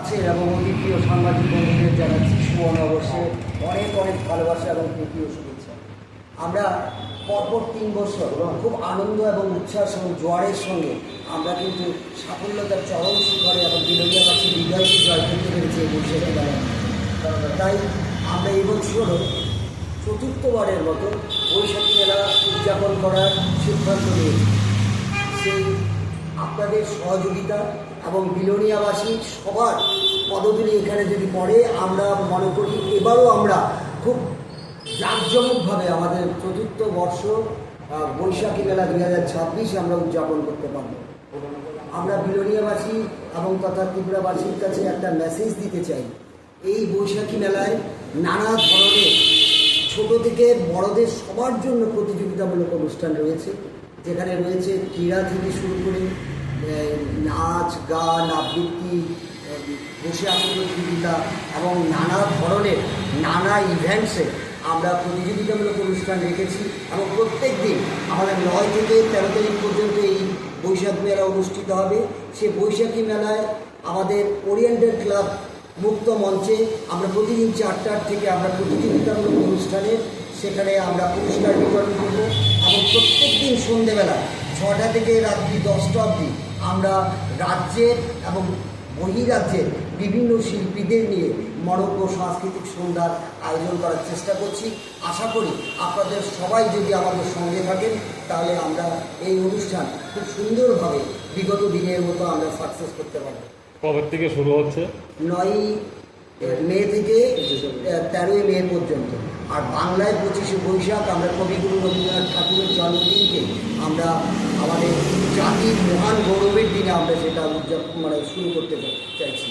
আছে এবং অতিথিয় সাংবাদিক বন্ধুদের জানাচ্ছি শুভ নববর্ষে অনেক অনেক ভালোবাসা এবং প্রীতীয় শুভেচ্ছা। আমরা পরপর 3 বছর খুব আনন্দ এবং উচ্ছ্বাস এবং জোয়ারের সঙ্গে আমরা কিন্তু সাফল্যতার চরম শিখরে এবং বিনোদিয়াবাসীর হৃদয়কে জয় করতে পেরেছি এই বৈশাখী মেলায়। তাই আমরা এই বছরও চতুর্থবারের মতো বৈশাখী মেলা উদযাপন করার সিদ্ধান্ত নিয়েছি। সেই আপনাদের সহযোগিতা এবং বিলোনিয়াবাসী সবার পদধূলি এখানে যদি পড়ে, আমরা মনে করি এবারও আমরা খুব জাঁকজমকভাবে আমাদের চতুর্থ বর্ষ বৈশাখী মেলা 2026 আমরা উদযাপন করতে পারব। আমরা বিলোনিয়াবাসী এবং তথা ত্রিপুরাবাসীর কাছে একটা মেসেজ দিতে চাই। এই বৈশাখী মেলায় নানা ধরনের ছোট থেকে বড়দের সবার জন্য প্রতিযোগিতামূলক অনুষ্ঠান রয়েছে, যেখানে রয়েছে ক্রীড়া থেকে শুরু করে নাচ, গান, আবৃত্তি, বসে আঁকার প্রতিযোগিতা এবং নানা ধরনের নানা ইভেন্টসে আমরা প্রতিযোগিতামূলক অনুষ্ঠান রেখেছি। এবং প্রত্যেক দিন আমাদের 9 থেকে 13 তারিখ পর্যন্ত এই বৈশাখী মেলা অনুষ্ঠিত হবে। সে বৈশাখী মেলায় আমাদের ওরিয়েন্টাল ক্লাব মুক্ত মঞ্চে আমরা প্রতিদিন 4টার থেকে আমরা প্রতিযোগিতামূলক অনুষ্ঠানে সেখানে আমরা পুরস্কার বিতরণ করব। এবং প্রত্যেক দিন সন্ধ্যেবেলা 6টা থেকে রাত্রি 10টা অবধি আমরা রাজ্যের এবং বহিরাজ্যের বিভিন্ন শিল্পীদের নিয়ে মনোজ্ঞ সাংস্কৃতিক সন্ধ্যার আয়োজন করার চেষ্টা করছি। আশা করি আপনাদের সবাই যদি আমাদের সঙ্গে থাকেন তাহলে আমরা এই অনুষ্ঠান খুব সুন্দরভাবে বিগত দিনের মতো আমরা সাকসেস করতে পারব। কবে থেকে শুরু হচ্ছে? 9 মে থেকে 13 মে পর্যন্ত। আর বাংলায় 25শে বৈশাখ আমরা কবিগুরু রবীন্দ্রনাথ ঠাকুরের জন্মদিনকে আমরা আমাদের জাতির মহান গৌরবের দিনে আমরা সেটা উদযাপন শুরু করতে চাইছি।